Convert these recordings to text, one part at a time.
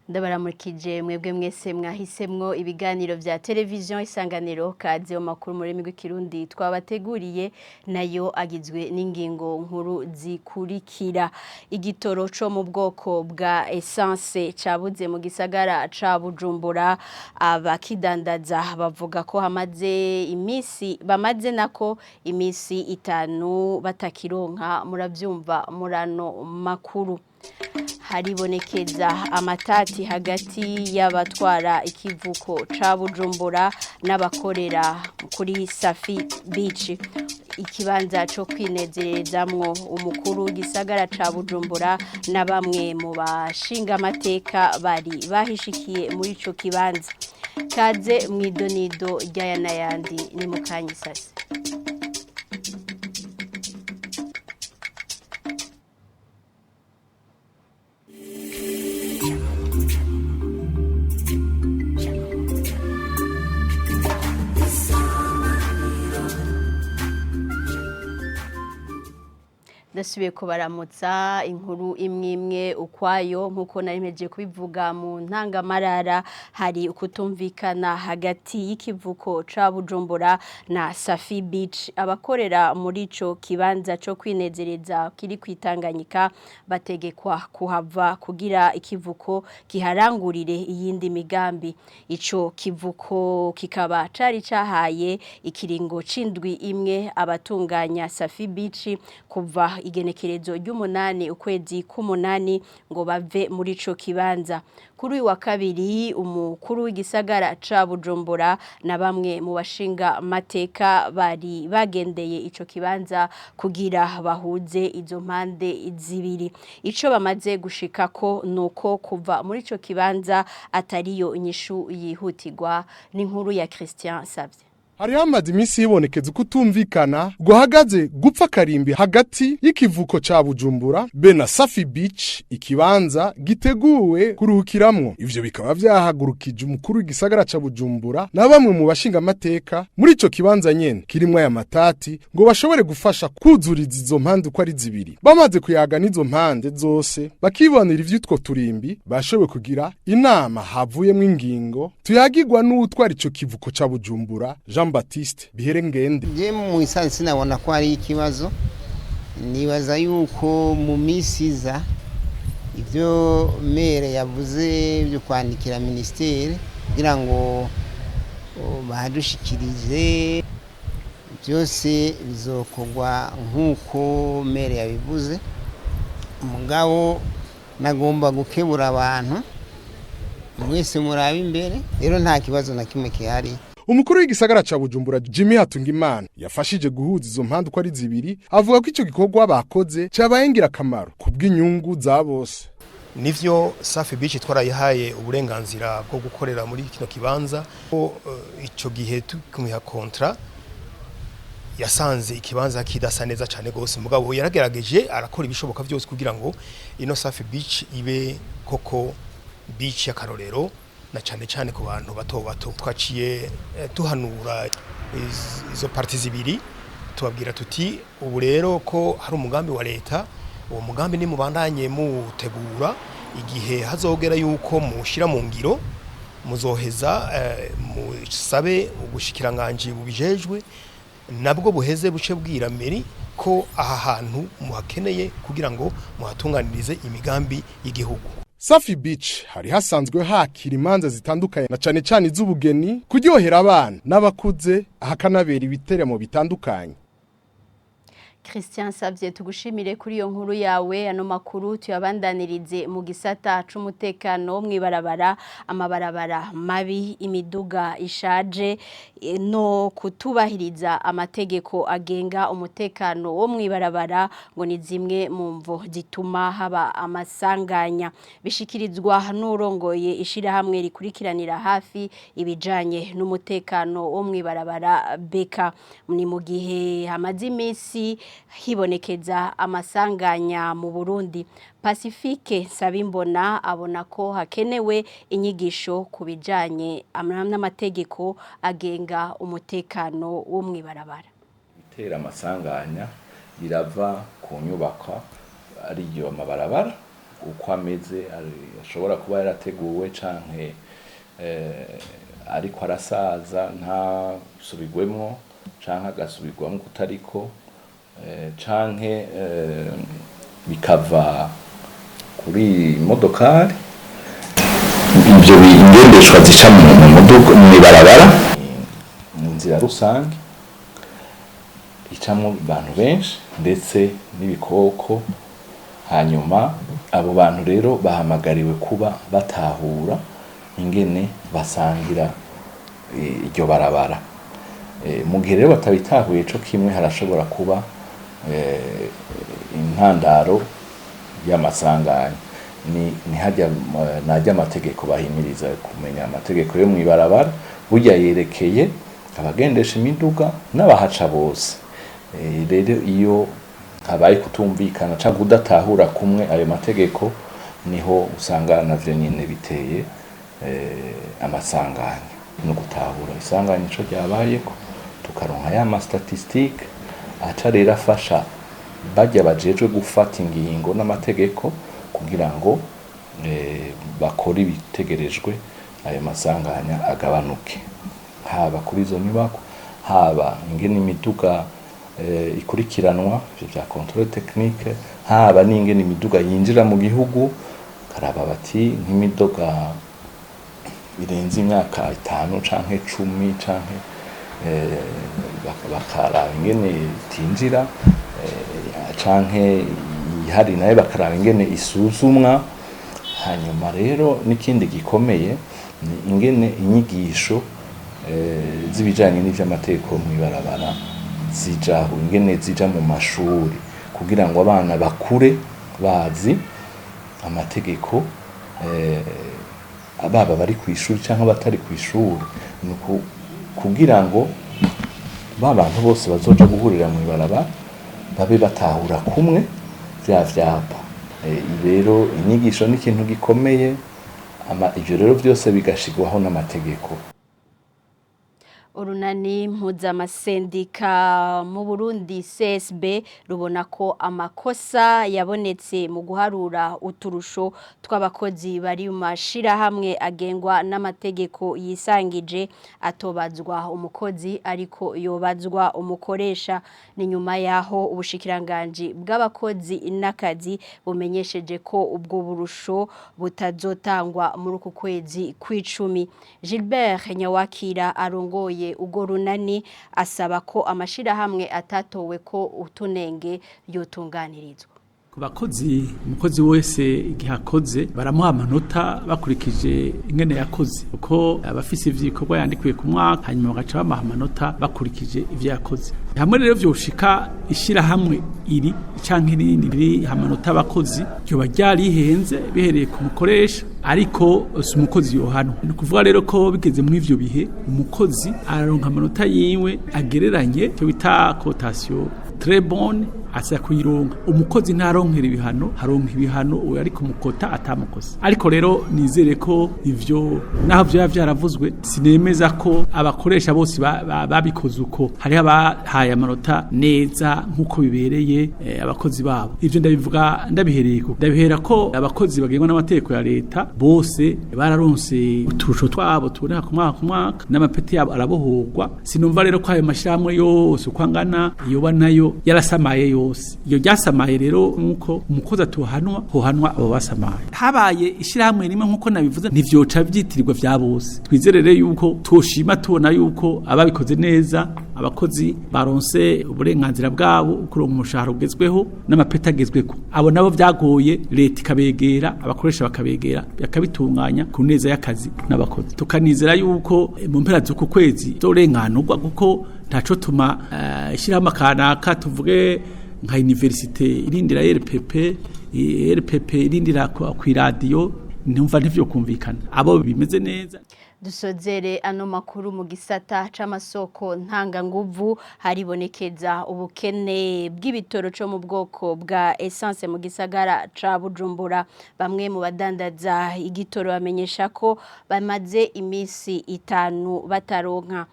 Ndabaramukije mwebwe mwese mwahisemwo ibiganiro vya televiziyo Isanganiro kaze Amakuru mu rurimi rw'ikirundi twabateguriye nayo agizwe n'ingingo nkuru zikurikira. Igitoro co mu bwoko bwa essence cabuze mu gisagara ca Bujumbura, abakidandaza bavuga ko bamaze nako imisi 5 batakironka, muravyumva murano makuru. Haribonekeza amatati hagati y'abatwara ikivuko ca Bujumbura n'abakorera kuri Safi Beach, ikibanza co kwinezerezamwo. Umukuru w'igisagara ca Bujumbura na bamwe mu bashinga amateka bari bahishikiye muri ico kibanza. Kaze mwidonido ry'aya n'ayandi ni mu kanyisasi. Dasubiye kubaramutsa. Inkuru imwe ukwayo nkuko narimeje kubivuga mu ntangamarara, hari ukutumvikana hagati y'ikivuko ca Bujumbura na Safi Beach. Abakorera muri ico kibanza co kwinezereza kiri kwitanganyika bategekwa kuhava kugira ikivuko kiharangurire iyindi migambi. Ico kivuko kikaba cari cahaye ikiringo c'indwi imwe abatunganya Safi Beach kuva igenekerezo ry'umunani ukwezi k'umunani ngo bave muri ico kibanza. Kuri uyu wa kabiri umukuru w'igisagara ca Bujumbura na bamwe mu bashinga mateka bari bagendeye ico kibanza kugira bahuze izo mpande zibiri. Ico bamaze gushikako nuko kuva muri ico kibanza atariyo inyishu yihutirwa. N'inkuru ya Christian Savye. Hari hamaze imisi yibonekeza kutumvikana guhagaze gupfa karimbi hagati y'ikivuko ca Bujumbura be na Safi Beach, ikibanza giteguwe kuruhukiramwo. Ivyo bikaba vyahagurukije umukuru w'igisagara ca Bujumbura na bamwe mu bashinga amateka muri ico kibanza nyene kirimwo aya matati ngo bashobore gufasha kuzuriza izo mpande uko ari zibiri. Bamaze kuyaga n'izo mpande zose bakibonera ivy'utwo turimbi, bashoboye kugira inama havuyemwo ingingo tuyagirwa n'utwara ico kivuko ca Bujumbura Baptiste Biherengende. Je mu isansi sinabona ko ari ikibazo, nibaza yuko mu misiza ivyo mere yavuze byo kwandikira ministeri kugira ngo badushikirize byose bizokorwa nkuko mere yabivuze. Umugabo nagomba gukebura abantu mwese muraba imbere, rero nta kibazo na kimwe kihari. Umukuru w'igisagara ca Bujumbura Jimmy Hatungimana yafashije guhuza izo mpande uko ari zibiri, avuga ko ico gikorwa bakoze cabayengira akamaro kubw'inyungu za bose. Nivyo Safi Beach twarayihaye uburenganzira bwo gukorera muri kino kibanza, ico gihe tukumiha kontra yasanze ikibanza kidasa neza cyane gose, mugabo yaragerageje arakora ibishoboka byose kugira ngo ino Safi Beach ibe koko beach ya karorero na cyane ku bantu bato. Twaciye tuhanura izo parti zibiri, tubabwira tuti ubu rero ko hari umugambi wa leta, uwo mugambi ni mubandanye mutegura, igihe hazogera yuko mushira mu ngiro muzoheza musabe ugushikiranganje bubijejwe nabwo buheze buce bwira meri ko aha hantu muhakeneye kugira ngo muhatunganirize imigambi y'igihugu. Safi Beach hari hasanzwe hakira imanza zitandukanye na cane iz'ubugeni, kuryohera abana n'abakuze, hakanabera ibiteramo bitandukanye. Christian Savye, tugushimire kuri iyo nkuru yawe. Ano makuru tuyabandanirize mu gisata c'umutekano wo mwibarabara. Amabarabara mabi, imiduga ishaje no kutubahiriza amategeko agenga umutekano wo mwibarabara ngo ni zimwe mu mvo zituma haba amasanganya. Bishikirizwa n'urongoye ishirahamwe rikurikiranira hafi ibijanye n'umutekano wo mwibarabara Beka. Ni mu gihe hamaze imisi hibonekeza amasanganya mu Burundi. Pacifique Sabimbona abona ko hakenewe inyigisho kubijanye n'amategeko agenga umutekano wo mwibarabara. Bitera amasanganya birava ku nyubako ari yo amabarabara uko ameze ashobora kuba yarateguwe canke ariko arasaza ntasubigwemwo canke agasubirwamo kutariko canke bikava kuri modokari ibyo ingendeshwa zica mu ibarabara mu nzira rusange icamwo abantu benshi ndetse n'ibikoko hanyuma abo bantu rero bahamagariwe kuba batahura ingene basangira iryo barabara mu gihe rero batabitahuye co kimwe harashobora kuba intandaro y'amasanganya ni hajya najya amategeko bahimiriza kumenya amategeko yo mu ibarabara burya yerekeye abagendesha imiduga n'abahaca bose rero iyo habaye kutumvikana cyangwa udatahura kumwe ayo mategeko niho usanga navyo nyine biteye amasanganya no gutahura isanganya ico ryabayeko tukaronka ya statistique aca rero afasha bajya bajejwe gufata ingingo n'amategeko kugira ngo bakore ibitegerejwe ayo masanganya agabanuke haba kuri izo nyubako haba ingene imiduga ikurikiranwa bya controle technique haba n'ingene imiduga yinjira mu gihugu karaba bati nk'imiduga birenze imyaka 5 canke 10 canke bakaraba ingene tinjira canke ihari nayo bakaraba ingene isuzumwa hanyuma rero n'ikindi gikomeye ni ingene inyigisho zibijanye n'ivy'amategeko mu ibarabara zijaho ingene zija mu mashuri kugira ngo abana bakure bazi amategeko ababa bari ku ishuri cyangwa batari ku ishuri nuko kugira ngo babantu bose bazoja guhurira mu ibarabara babe batahura kumwe vya vyapa rero inyigisho ni ikintu gikomeye ivyo rero byose bigashigwaho n'amategeko. Urunani mpuzamasendika mu Burundi CSB rubona ko amakosa yabonetse mu guharura uturusho tw'abakozi bari mu mashirahamwe agengwa n'amategeko yisangije atobazwa umukozi ariko yobazwa umukoresha ni nyuma yaho ubushikiranganje bw'abakozi n'akazi bumenyesheje ko ubwo burusho butazotangwa muri uku kwezi kw'icumi. Gilbert Nyawakira arongoye ugo runani asaba ko amashirahamwe atatowe ko utunenge yotunganirizwa. Bakozi umukozi wese igihe akoze baramuha amanota bakurikije ingene yakoze uko abafise ivyikorwa yandikwiye ku mwaka hanyuma bagaca bamuha amanota bakurikije ivyo yakoze hamwe rero vyoshika ishirahamwe iri canke irindi amanota abakozi ryo ryarihenze bihereye ku mukoresha ariko si umukozi yohano ni kuvuga rero ko bigeze muri ivyo bihe umukozi araronka amanota yiwe agereranye cyo bita cotation très bonne asa kuyironka umukozi ntaronkera ibihano haronka ibihano uwo ari kumukota atamukosa ariko rero nizere ko ivyo naho byo byaravuzwe sinemeza ko abakoresha bose babikoze uko hari abahaye amanota neza nkuko bibereye abakozi babo ivyo ndabivuga ndabihera ko abakozi bagengwa n'amategeko ya leta bose bararonse uturusho twabo tuboneka ku mwaka n'amapeti yabo arabohorwa sinumva rero ko ayo mashyamwe yose ukwangana yoba nayo yarasamaye yose iyo ryasamaye rero nkuko umukozi atuhanwa hohanwa abo basamaye habaye ishyirahamwe rimwe nkuko nabivuze ntivyoca byitirirwa vya bose twizerere yuko toshima tubona yuko ababikoze neza abakozi baronse uburenganzira bwabo kuronka umushahara ugezweho n'amapeta agezweko abo nabo byagoye leta ikabegera abakoresha bakabegera yakabitunganya ku neza y'akazi n'abakozi tukanizera yuko mu mpera z'uku kwezi zorenganurwa kuko ntaco tuma ishyirahamwe kanaka tuvuge nka universite irindira RPP irindira ku radio ntumva ntivyo kumvikana abo bimeze neza. Dusozere ano makuru mu gisata c'amasoko ntanga nguvu haribonekeza ubukene bw'ibitoro cyo mu bwoko bwa essence mu gisagara ca Bujumbura bamwe mu badandaza igitoro bamenyesha ko bamaze imisi 5 bataronka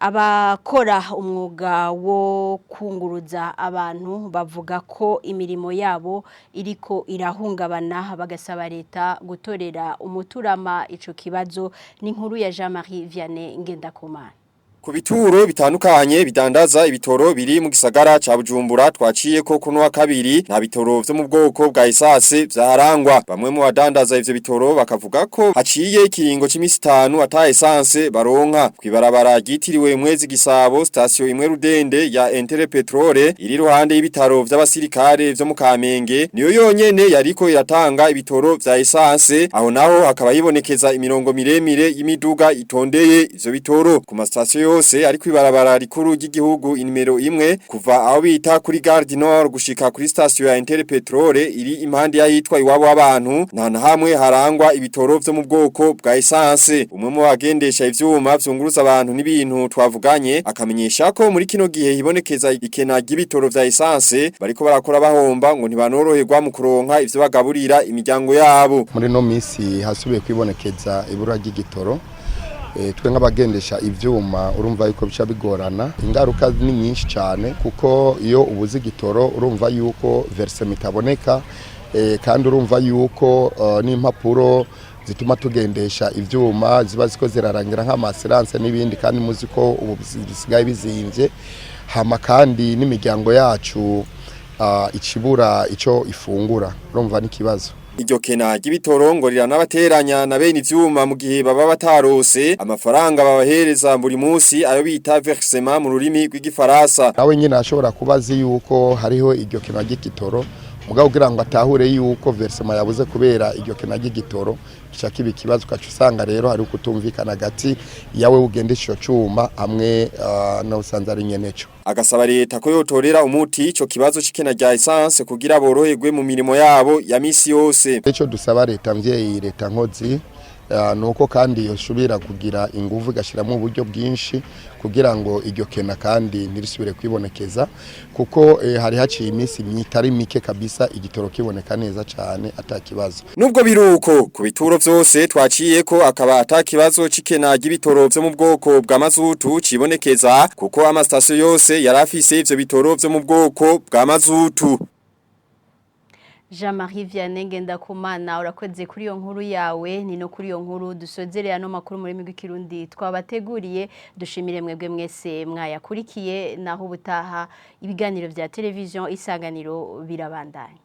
abakora umwuga wo kunguruza abantu bavuga ko imirimo yabo iriko irahungabana bagasaba leta gutorera umuturama ico kibazo n'inkuru ya Jean-Marie Vianney Ngendakumana. Ku bituro bitandukanye bidandaza ibitoro biri mu gisagara ca Bujumbura twaciye ko kuno wa kabiri nta bitoro vyo mu bwoko bwa esase vyaharangwa bamwe mu badandaza ivyo bitoro bakavuga ko haciye ikiringo c'imisi 5 ata essence baronka kwibarabara gitiriwe Mwezi Gisabo station imwe Rudende ya Entere Petrole iri ruhande y'ibitaro vy'abasirikare vyo mu Kamenge niyo yonyene yariko iratanga ibitoro vya essence aho naho hakaba hibonekeza imirongo miremire y'imiduga itondeye ivyo bitoro ku mastation yose ari kwibarabara rikuru ry'igihugu inimero 1 kuva aho bita kuri Gare du Nord gushika kuri station ya Entere Petrole iri impande yahitwa iwabo w'abantu nta hamwe harangwa ibitoro vyo mu bwoko bwa essence umwe mu bagendesha ivyuma vyunguruza abantu n'ibintu twavuganye akamenyesha ko muri kino gihe hibonekeza ikena ry'ibitoro vya essence bariko barakora bahomba ngo ntibanoroherwa mu kuronka ivyo bagaburira imiryango yabo muri no misi hasubiye kwibonekeza ibura ry'igitoro twe nk'abagendesha ivyuma urumva yuko bica bigorana ingaruka ni nyinshi cyane kuko iyo ubuze igitoro urumva yuko versement itaboneka kandi urumva yuko n'impapuro zituma tugendesha ivyuma ziba ziko zirarangira nk'amaserance n'ibindi kandi muzi ko ubu bisigaye bizimvye hama kandi n'imiryango yacu ikibura ico ifungura urumva n'ikibazo Iryo kena ry'ibitoro ngo riranabateranya na bene ivyuma mu gihe baba batarose amafaranga babahereza buri munsi ayo bita versement mu rurimi rw'igifaransa nawe nyine ashobora kubazi yuko hariho iryo kena ry'igitoro mugabo kugira ngo atahure yuko versement yabuze kubera iryo kena ry'igitoro kica kibi kibazo kacu usanga rero hari kutumvikana gati yawe ugendesha cyuma hamwe no usanzari nyeneco agasaba leta ko yotorera umuti ico kibazo cikena rya essence kugira boroherwe mu mirimo yabo ya misi yose ico dusaba leta mvyeyi leta nkozi nuko kandi yoshubira kugira inguvu gashiramo uburyo bwinshi kugira ngo iryo kena kandi nirisubire kwibonekeza kuko hari haciye imisi myitari mike kabisa igitoro kiboneka neza cyane atakibazo nubwo biruko ku bituro vyose twaciye ko akaba atakibazo cikena ry'ibitoro vyo mu bwoko bwa mazutu cibonekeza kuko amastation yose yarafise ivyo bitoro vyo mu bwoko bwa mazutu Jean-Marie Vianney Ngendakumana urakoze kuri iyo nkuru yawe ni no kuri iyo nkuru dusozereye ano makuru muri migwikirundi twabateguriye dushimire mwebwe mwese mwayakurikiye naho ubutaha ibiganiro vya televiziyo Isanganiro birabandanya